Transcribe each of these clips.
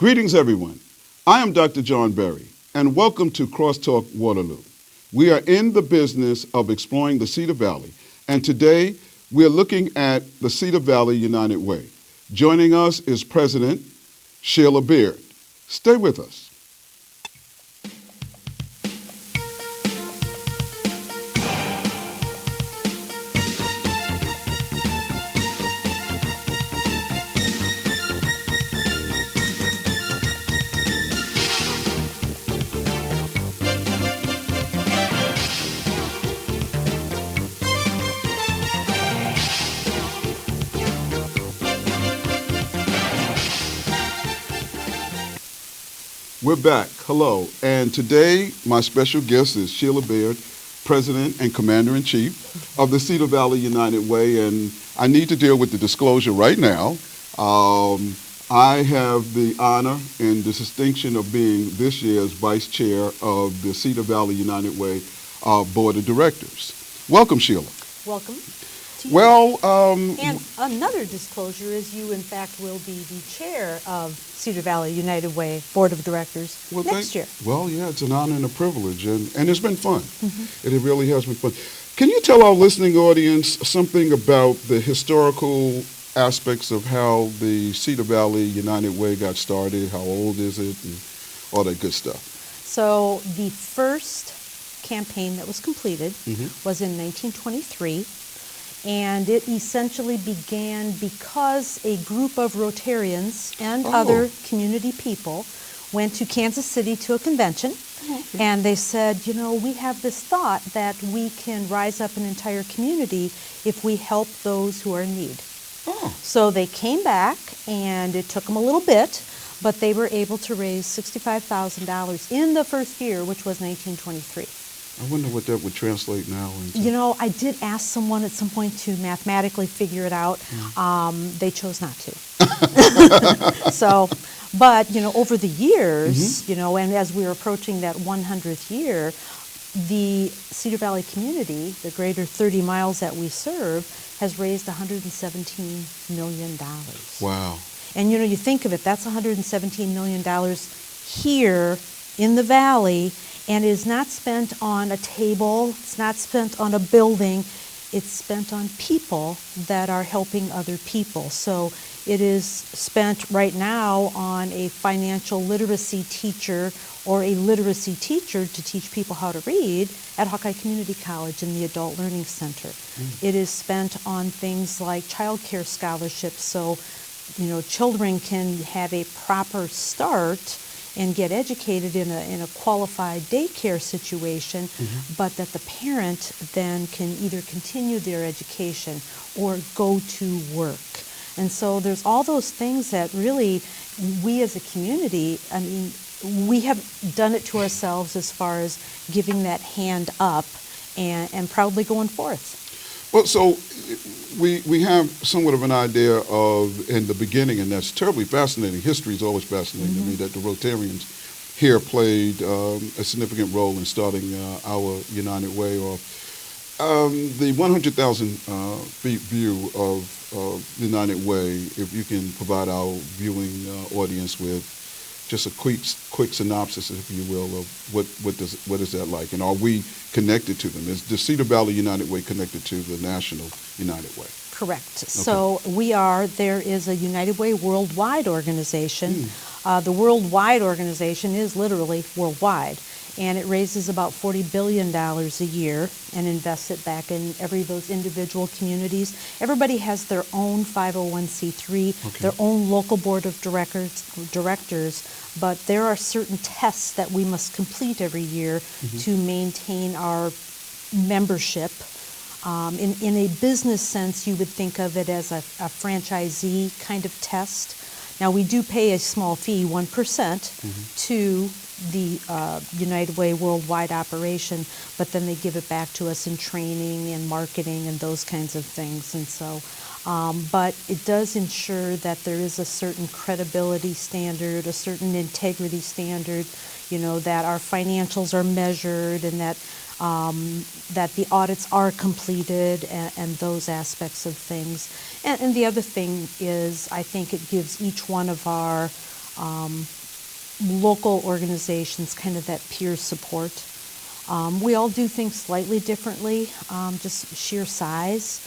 Greetings, everyone. I am Dr. John Berry, and welcome to CrossTalk Waterloo. We are in the business of exploring the Cedar Valley, and today we are looking at the Cedar Valley United Way. Joining us is President Sheila Baird. Stay with us. We're back. Hello. And today, my special guest is Sheila Baird, President and Commander-in-Chief of the Cedar Valley United Way. And I need to deal with the disclosure right now. I have the honor and the distinction of being this year's Vice Chair of the Cedar Valley United Way Board of Directors. Welcome, Sheila. Welcome to you. Well, and another disclosure is you, in fact, will be the chair of Cedar Valley United Way Board of Directors next year. Well, yeah, it's an honor and a privilege, and it's been fun. Mm-hmm. It really has been fun. Can you tell our listening audience something about the historical aspects of how the Cedar Valley United Way got started? How old is it, and all that good stuff? So the first campaign that was completed was in 1923. And it essentially began because a group of Rotarians and other community people went to Kansas City to a convention, and they said, you know, we have this thought that we can rise up an entire community if we help those who are in need. So they came back, and it took them a little bit, but they were able to raise $65,000 in the first year, which was 1923. I wonder what that would translate now into. You know, I did ask someone at some point to mathematically figure it out. They chose not to. So, but, you know, over the years, you know, and as we were approaching that 100th year, the Cedar Valley community, the greater 30 miles that we serve, has raised $117 million. Wow. And, you know, you think of it, that's $117 million here in the valley, and it is not spent on a table, it's not spent on a building, it's spent on people that are helping other people. So it is spent right now on a financial literacy teacher or a literacy teacher to teach people how to read at Hawkeye Community College in the Adult Learning Center. It is spent on things like child care scholarships, so you know, children can have a proper start and get educated in a qualified daycare situation, but that the parent then can either continue their education or go to work. And so there's all those things that really we as a community, I mean, we have done it to ourselves as far as giving that hand up and proudly going forth. Well, so we have somewhat of an idea of, in the beginning, and that's terribly fascinating. History is always fascinating to me, that the Rotarians here played a significant role in starting our United Way, or the 100,000 feet view of United Way. If you can provide our viewing audience with just a quick synopsis, if you will, of what is that like, and are we connected to them? Is the Cedar Valley United Way connected to the National United Way? Correct. Okay. So there is a United Way worldwide organization. The worldwide organization is literally worldwide, and it raises about $40 billion a year and invests it back in those individual communities. Everybody has their own 501c3, their own local board of directors, but there are certain tests that we must complete every year to maintain our membership. In a business sense, you would think of it as a franchisee kind of test. Now, we do pay a small fee, 1%, to the United Way worldwide operation, but then they give it back to us in training and marketing and those kinds of things. And so, but it does ensure that there is a certain credibility standard, a certain integrity standard, you know, that our financials are measured and that that the audits are completed and those aspects of things. And the other thing is, I think it gives each one of our local organizations, kind of that peer support. We all do things slightly differently, just sheer size,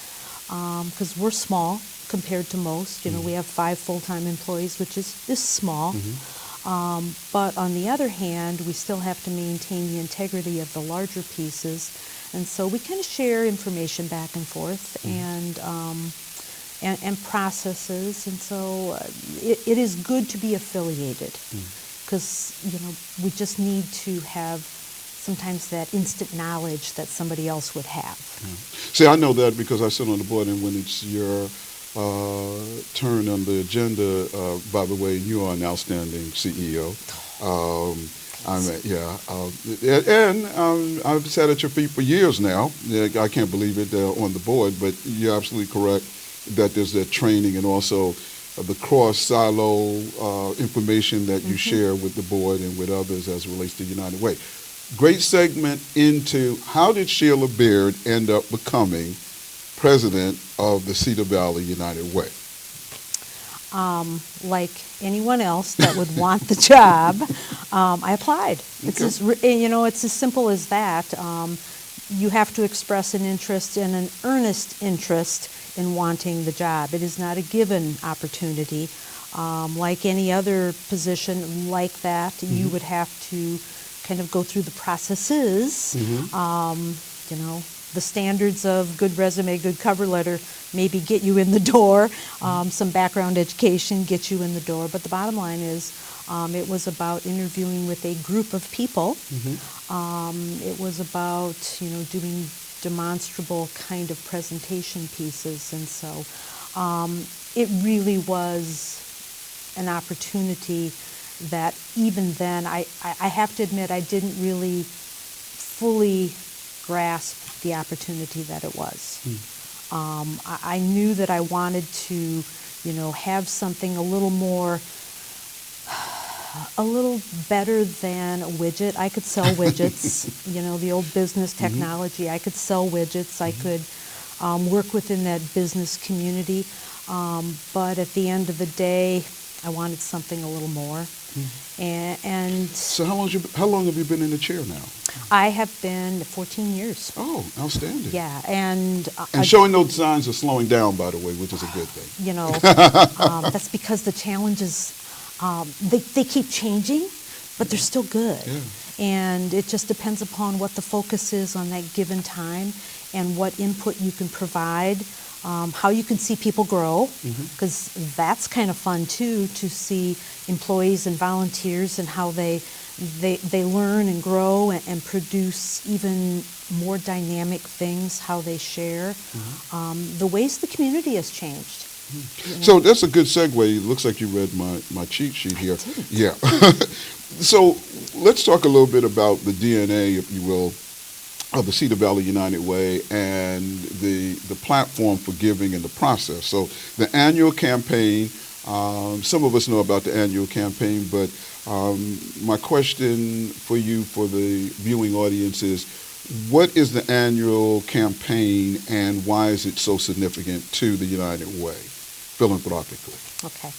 because we're small compared to most. You know, we have 5 full-time employees, which is small. But on the other hand, we still have to maintain the integrity of the larger pieces. And so we kind of share information back and forth and processes. And so it is good to be affiliated because, you know, we just need to have sometimes that instant knowledge that somebody else would have. See, I know that because I sit on the board, and when it's your turn on the agenda, by the way, you are an outstanding CEO. I've sat at your feet for years now. Yeah, I can't believe it on the board, but you're absolutely correct that there's that training and also the cross-silo information that you share with the board and with others as it relates to United Way. Great segment into how did Sheila Baird end up becoming president of the Cedar Valley United Way? Like anyone else that would want the job, I applied. It's just, you know, it's as simple as that. You have to express an interest and an earnest interest in wanting the job. It is not a given opportunity. Like any other position like that, you would have to kind of go through the processes. You know, the standards of good resume, good cover letter maybe get you in the door. Some background education gets you in the door. But the bottom line is it was about interviewing with a group of people. It was about, you know, doing demonstrable kind of presentation pieces. And so it really was an opportunity that even then, I have to admit, I didn't really fully grasp the opportunity that it was. I knew that I wanted to, you know, have something a little better than a widget. I could sell widgets, you know, the old business technology. I could sell widgets. I could work within that business community. But at the end of the day, I wanted something a little more. And so how long have you been in the chair now? I have been 14 years. Oh, outstanding. Yeah, and showing no signs of slowing down, by the way, which is a good thing. You know, that's because the challenges, they keep changing, but they're still good. Yeah. And it just depends upon what the focus is on that given time and what input you can provide. How you can see people grow, because that's kind of fun too, to see employees and volunteers and how they learn and grow and produce even more dynamic things, how they share, the ways the community has changed. You know? So that's a good segue. It looks like you read my cheat sheet here. I didn't. Yeah. So let's talk a little bit about the DNA, if you will, of the Cedar Valley United Way and the platform for giving and the process. So the annual campaign, some of us know about the annual campaign, but my question for you, for the viewing audience is, what is the annual campaign and why is it so significant to the United Way, philanthropically? Okay.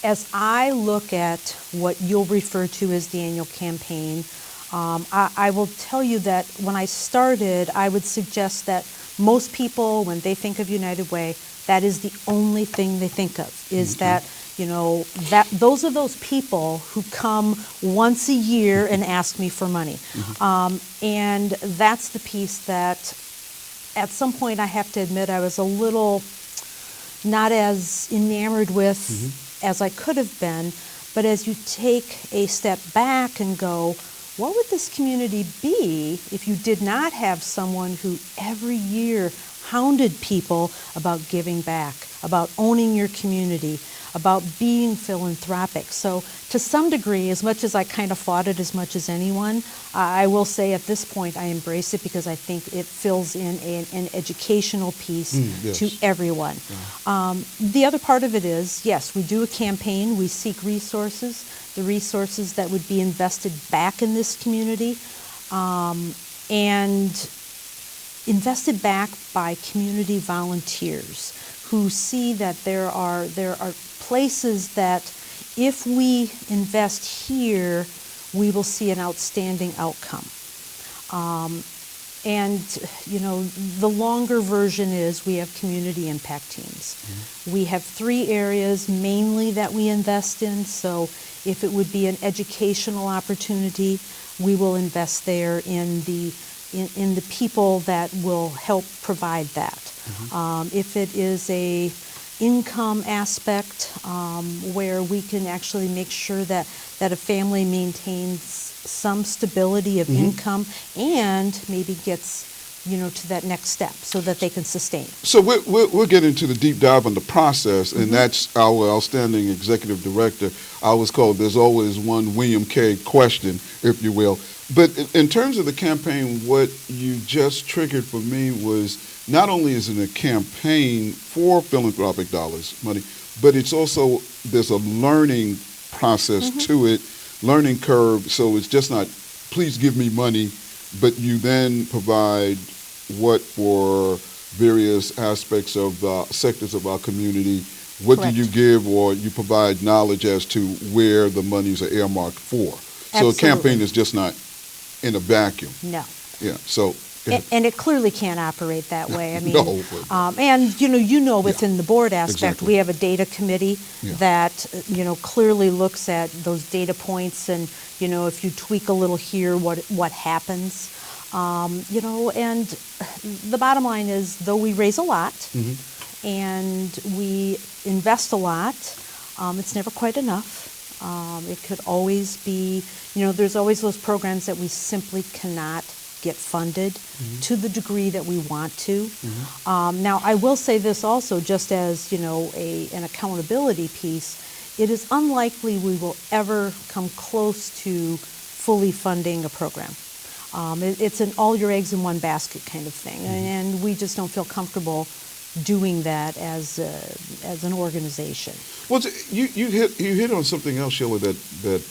As I look at what you'll refer to as the annual campaign, I will tell you that when I started, I would suggest that most people, when they think of United Way, that is the only thing they think of, is that, you know, that those are those people who come once a year and ask me for money. And that's the piece that at some point I have to admit I was a little not as enamored with as I could have been. But as you take a step back and go, what would this community be if you did not have someone who every year hounded people about giving back, about owning your community, about being philanthropic? So to some degree, as much as I kind of fought it as much as anyone, I will say at this point I embrace it because I think it fills in an educational piece to everyone. The other part of it is, yes, we do a campaign, we seek resources, the resources that would be invested back in this community, and invested back by community volunteers who see that there are places that if we invest here, we will see an outstanding outcome. And, the longer version is we have community impact teams. We have 3 areas mainly that we invest in. So if it would be an educational opportunity, we will invest there in the people that will help provide that. If it is a income aspect where we can actually make sure that a family maintains some stability of income and maybe gets to that next step so that they can sustain. So we'll get into the deep dive on the process, and that's our outstanding executive director. I always call it, there's always one William K. question, if you will. But in terms of the campaign, what you just triggered for me was not only is it a campaign for philanthropic dollars, money, but it's also, there's a learning process to it, learning curve. So it's just not, please give me money, but you then provide what for various aspects of sectors of our community. What Correct. do you give, or you provide knowledge as to where the monies are earmarked for. So a campaign is just not in a vacuum. No. Yeah. So. And it clearly can't operate that way. I mean, No, and within the board aspect, exactly. we have a data committee that clearly looks at those data points, and if you tweak a little here, what happens. And the bottom line is, though we raise a lot and we invest a lot, it's never quite enough. It could always be, there's always those programs that we simply cannot get funded to the degree that we want to. Now, I will say this also, just as an accountability piece, it is unlikely we will ever come close to fully funding a program. It's an all your eggs in one basket kind of thing, and we just don't feel comfortable doing that as an organization. Well, you hit on something else, Sheila, that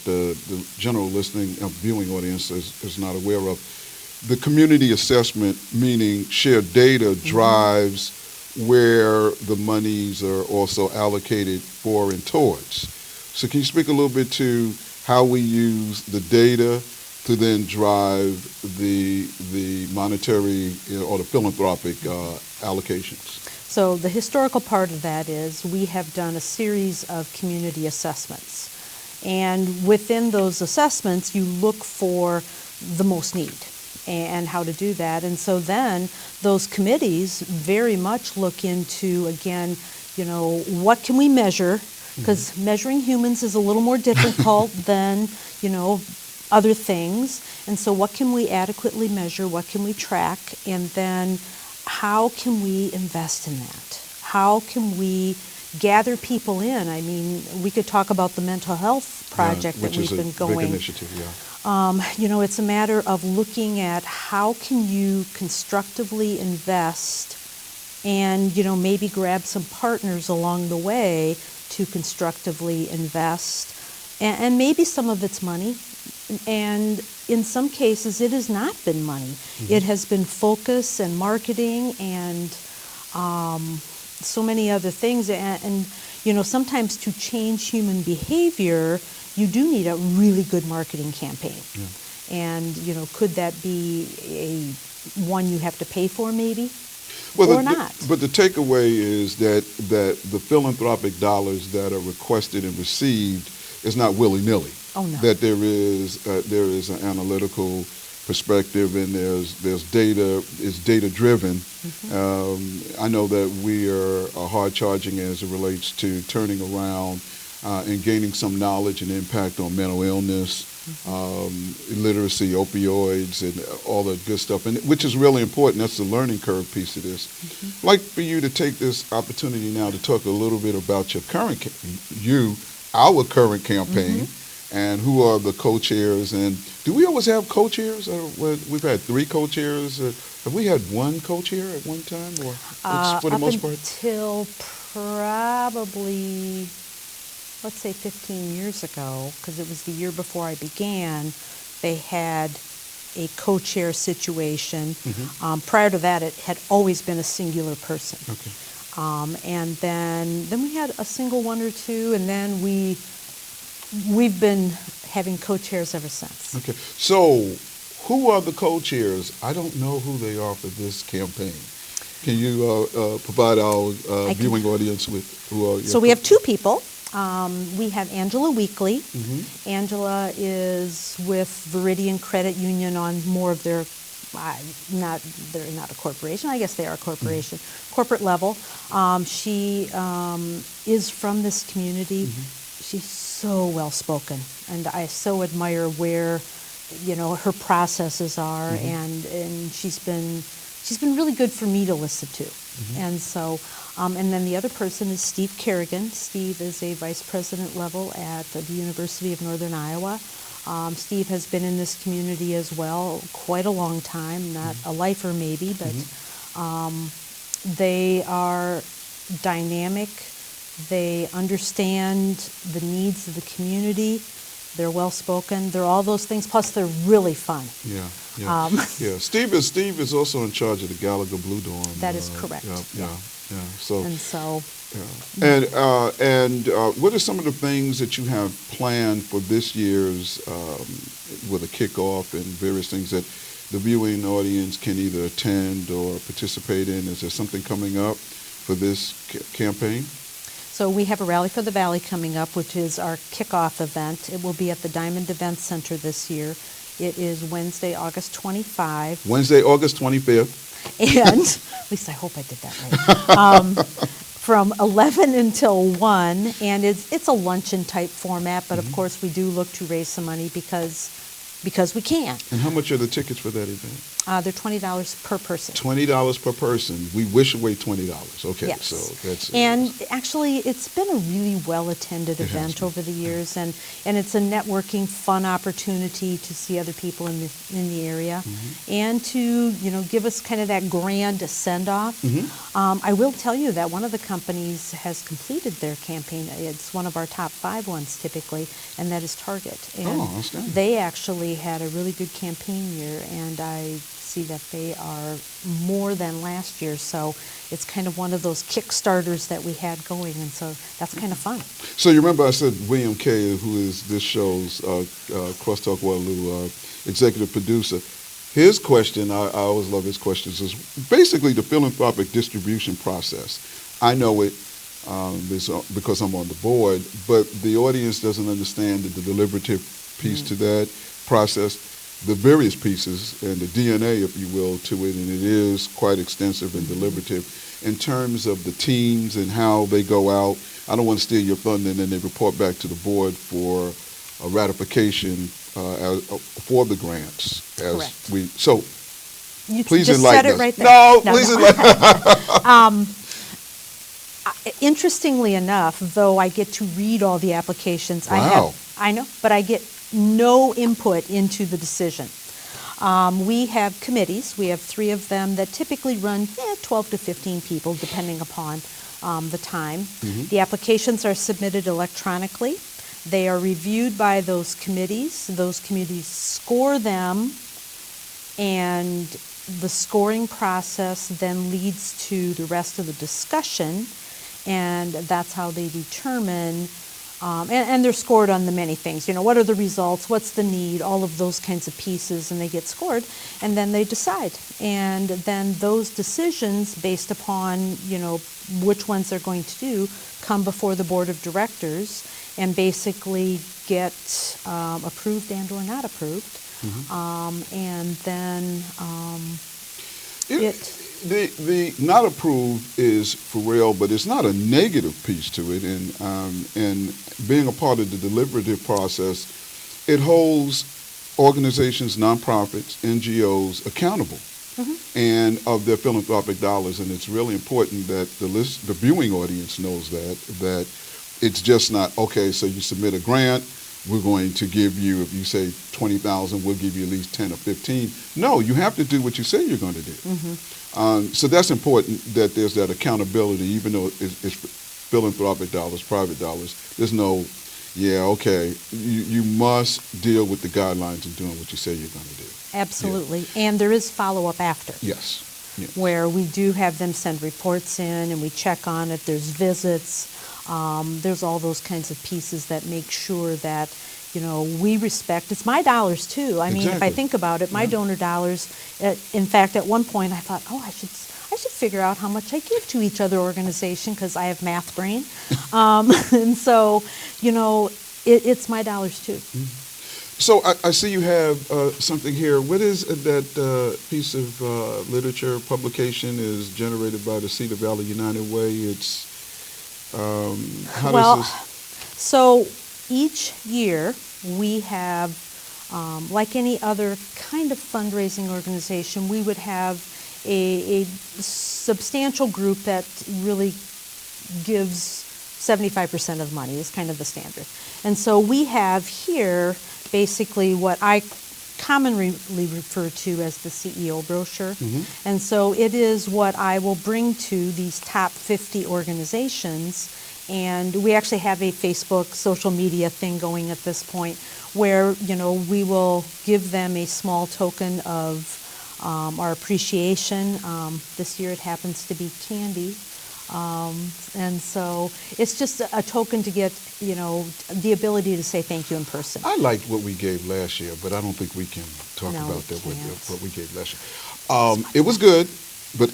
the general listening viewing audience is not aware of. The community assessment, meaning shared data, drives where the monies are also allocated for and towards. So can you speak a little bit to how we use the data to then drive the monetary or the philanthropic allocations? So the historical part of that is we have done a series of community assessments. And within those assessments, you look for the most need and how to do that. And so then those committees very much look into, again, what can we measure? Because measuring humans is a little more difficult than, other things. And so what can we adequately measure? What can we track? And then how can we invest in that? How can we gather people in? I mean, we could talk about the mental health project that we've been going. Big initiative, yeah. It's a matter of looking at how can you constructively invest and, maybe grab some partners along the way to constructively invest. And maybe some of it's money. And in some cases, it has not been money. It has been focus and marketing and so many other things. And sometimes to change human behavior, you do need a really good marketing campaign. And, could that be one you have to pay for maybe? Or not? But the takeaway is that the philanthropic dollars that are requested and received is not willy-nilly. Oh, no. That there is an analytical perspective, and there's data. It's data driven. I know that we are hard charging as it relates to turning around and gaining some knowledge and impact on mental illness, illiteracy, opioids, and all that good stuff, and which is really important. That's the learning curve piece of this. I'd like for you to take this opportunity now to talk a little bit about your current, our current campaign, and who are the co-chairs, and do we always have co-chairs? We've had 3 co-chairs. Have we had one co-chair at one time, or for the most part? Up until probably, let's say 15 years ago, because it was the year before I began, they had a co-chair situation. Prior to that, it had always been a singular person. Okay. And then we had a single one or two, and then we we've been having co-chairs ever since. Okay. So, who are the co-chairs? I don't know who they are for this campaign. Can you provide our viewing audience with who are your So we have two people. We have Angela Weekly. Mm-hmm. Angela is with Veridian Credit Union on more of their, they're not a corporation. I guess they are a corporation, corporate level. She is from this community. She's so well spoken, and I so admire where, her processes are, and she's been really good for me to listen to. And so, and then the other person is Steve Kerrigan. Steve is a vice president level at the University of Northern Iowa. Steve has been in this community as well quite a long time, not a lifer maybe, but they are dynamic. They understand the needs of the community. They're well-spoken. They're all those things, plus they're really fun. Yeah. Yeah. Steve is also in charge of the Gallagher Blue Dawn. That is correct. Yeah. So. And so. Yeah. And what are some of the things that you have planned for this year's with a kickoff and various things that the viewing audience can either attend or participate in? Is there something coming up for this campaign? So we have a Rally for the Valley coming up, which is our kickoff event. It will be at the Diamond Event Center this year. It is Wednesday, August 25. Wednesday, August 25th. And, at least I hope I did that right, from 11 until 1. And it's a luncheon type format, but of course we do look to raise some money because we can. And how much are the tickets for that event? They're $20 per person. $20 per person. We wish away $20. Okay, yes. So that's. And actually, it's been a really well-attended event over the years, and it's a networking, fun opportunity to see other people in the area, and to give us kind of that grand send-off. I will tell you that one of the companies has completed their campaign. It's one of our top 5 ones typically, and that is Target. And outstanding. they actually had a really good campaign year, and I see that they are more than last year, so it's kind of one of those Kickstarters that we had going, and so that's kind of fun. So you remember I said William Kay, who is this show's CrossTalk Waterloo executive producer. His question, I always love his questions, is basically the philanthropic distribution process. I know it because I'm on the board, but the audience doesn't understand the deliberative piece to that process. The various pieces and the DNA, if you will, to it, and it is quite extensive and deliberative in terms of the teams and how they go out. I don't want to steal your thunder, and then they report back to the board for a ratification for the grants. Correct. So You please just enlighten said it us. right there. No, please enlighten. Interestingly enough, though I get to read all the applications, Wow. I know, but I get no input into the decision. We have committees. We have 3 of them that typically run 12 to 15 people, depending upon the time. The applications are submitted electronically. They are reviewed by those committees. Those committees score them, and the scoring process then leads to the rest of the discussion, and that's how they determine. And they're scored on the many things. What are the results? What's the need? All of those kinds of pieces, and they get scored, and then they decide. And then those decisions, based upon which ones they're going to do, come before the board of directors, and basically get approved and or not approved. And then The not approved is for real, but it's not a negative piece to it. And being a part of the deliberative process, it holds organizations, nonprofits, NGOs accountable and of their philanthropic dollars. And it's really important that the viewing audience knows that it's just not, okay, so you submit a grant, we're going to give you, if you say 20,000, we'll give you at least 10 or 15. No, you have to do what you say you're going to do. So that's important that there's that accountability, even though it's philanthropic dollars, private dollars. There's no, you must deal with the guidelines of doing what you say you're going to do. Absolutely. Yeah. And there is follow-up after. Yes. Where we do have them send reports in, and we check on it. There's visits. There's all those kinds of pieces that make sure that, we respect. It's my dollars too. I mean, if I Exactly. think about it, my Yeah. donor dollars. In fact, at one point I thought, oh, I should figure out how much I give to each other organization because I have math brain, and so, it's my dollars too. So I see you have something here. What is that piece of literature publication is generated by the Cedar Valley United Way? It's how Well, does so each year we have, like any other kind of fundraising organization, we would have a substantial group that really gives 75% of money is kind of the standard. And so we have here basically what I commonly refer to as the CEO brochure. And so it is what I will bring to these top 50 organizations. And we actually have a Facebook social media thing going at this point where, we will give them a small token of our appreciation. This year it happens to be candy. And so it's just a token to get, the ability to say thank you in person. I liked what we gave last year, but I don't think we can talk No, about we that with can't. what we gave last year. It was good, but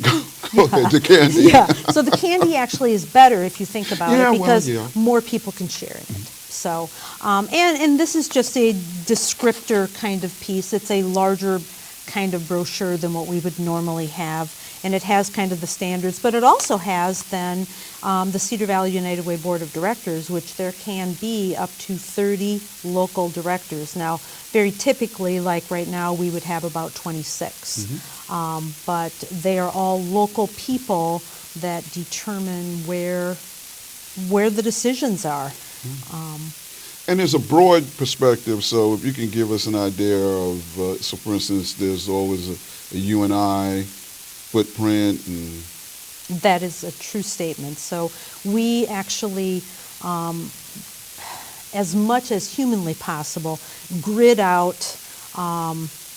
go ahead, the candy. Yeah, so the candy actually is better if you think about Yeah, it well, because yeah. more people can share in it. So, and this is just a descriptor kind of piece. It's a larger kind of brochure than what we would normally have. And it has kind of the standards, but it also has then the Cedar Valley United Way Board of Directors, which there can be up to 30 local directors. Now, very typically, like right now, we would have about 26. But they are all local people that determine where the decisions are. And there's a broad perspective, so if you can give us an idea of, so for instance, there's always a you and I footprint, and That is a true statement. So we actually, as much as humanly possible, grid out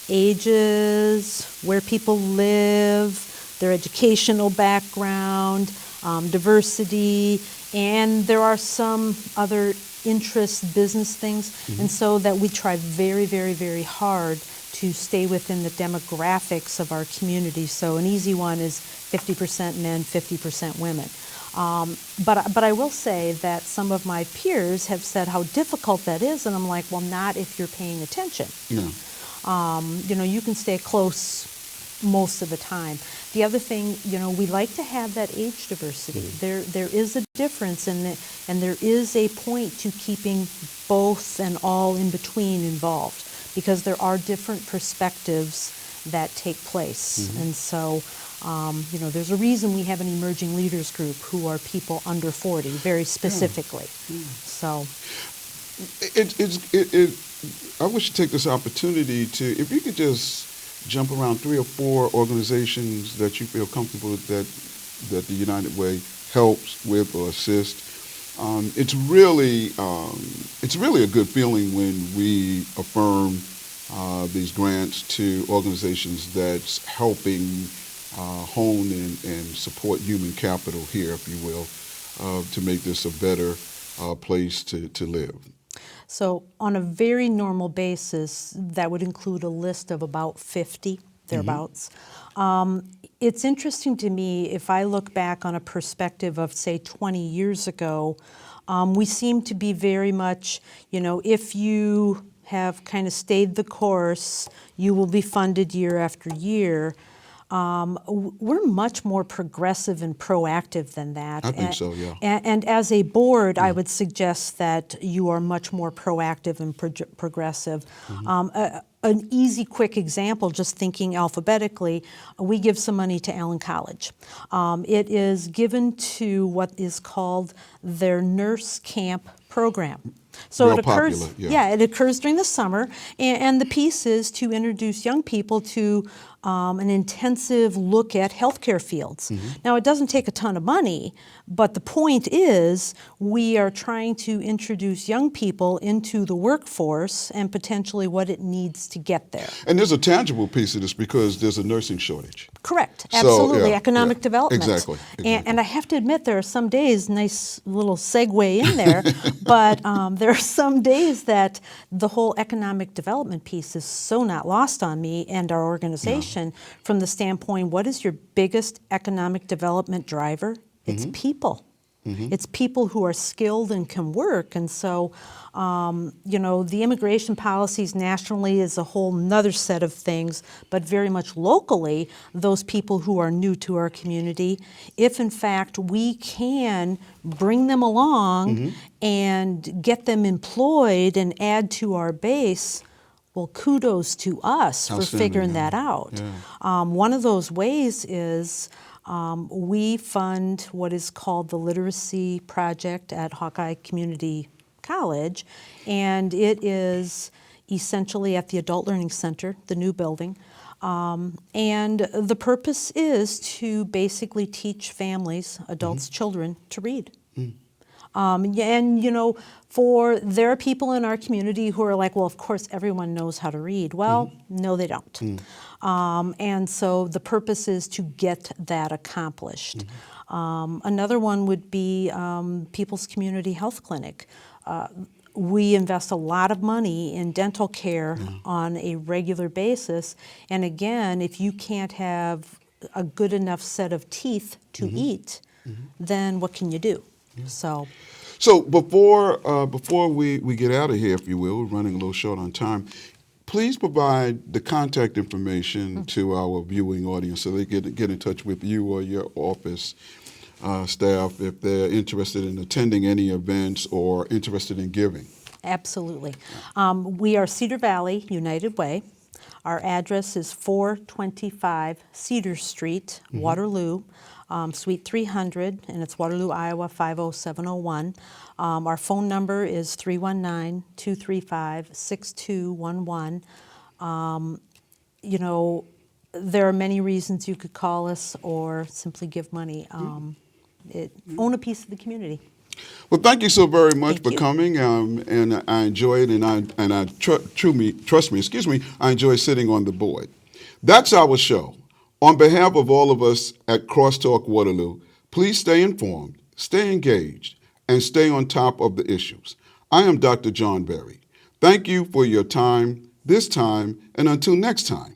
ages, where people live, their educational background, diversity, and there are some other interest business things. And so that we try very, very, very hard to stay within the demographics of our community. So an easy one is 50% men, 50% women. But I will say that some of my peers have said how difficult that is, and I'm like, well, not if you're paying attention. yeah. You can stay close most of the time. The other thing, we like to have that age diversity. There is a difference, and there is a point to keeping both and all in between involved, because there are different perspectives that take place. And so, there's a reason we have an emerging leaders group who are people under 40, very specifically. So, I wish to take this opportunity to, if you could just jump around 3 or 4 organizations that you feel comfortable that the United Way helps with or assists. It's really a good feeling when we affirm these grants to organizations that's helping hone and support human capital here, if you will, to make this a better place to live. So on a very normal basis, that would include a list of about 50, thereabouts. It's interesting to me, if I look back on a perspective of, say, 20 years ago, we seem to be very much, if you have kind of stayed the course, you will be funded year after year. We're much more progressive and proactive than that. I think so, yeah. And as a board, I would suggest that you are much more proactive and progressive. An easy, quick example, just thinking alphabetically, we give some money to Allen College. It is given to what is called their nurse camp program. So Real it occurs, popular, yeah. it occurs during the summer, and the piece is to introduce young people to an intensive look at healthcare fields. Now, it doesn't take a ton of money, but the point is we are trying to introduce young people into the workforce and potentially what it needs to get there. And there's a tangible piece of this because there's a nursing shortage. Correct, So, absolutely, yeah, economic yeah, development. exactly. And I have to admit, there are some days, nice little segue in there, but there are some days that the whole economic development piece is so not lost on me and our organization from the standpoint, what is your biggest economic development driver? It's people. It's people who are skilled and can work. And so, the immigration policies nationally is a whole nother set of things, but very much locally, those people who are new to our community, if in fact we can bring them along and get them employed and add to our base, well, kudos to us for figuring that out. One of those ways is we fund what is called the Literacy Project at Hawkeye Community College, and it is essentially at the Adult Learning Center, the new building. And the purpose is to basically teach families, adults, children, to read. There are people in our community who are like, well, of course everyone knows how to read. Well, no, they don't. And so the purpose is to get that accomplished. Another one would be People's Community Health Clinic. We invest a lot of money in dental care on a regular basis. And again, if you can't have a good enough set of teeth to eat, then what can you do? So before we get out of here, if you will, we're running a little short on time, please provide the contact information to our viewing audience so they get in touch with you or your office staff if they're interested in attending any events or interested in giving. Absolutely. We are Cedar Valley United Way. Our address is 425 Cedar Street, Waterloo, Suite 300, and it's Waterloo, Iowa 50701. Our phone number is 319-235-6211. There are many reasons you could call us or simply give money. Own a piece of the community. Well, thank you so very much Thank for you. coming, and I enjoy it, trust me, I enjoy sitting on the board. That's our show. On behalf of all of us at CrossTalk Waterloo, please stay informed, stay engaged, and stay on top of the issues. I am Dr. John Berry. Thank you for your time, this time, and until next time.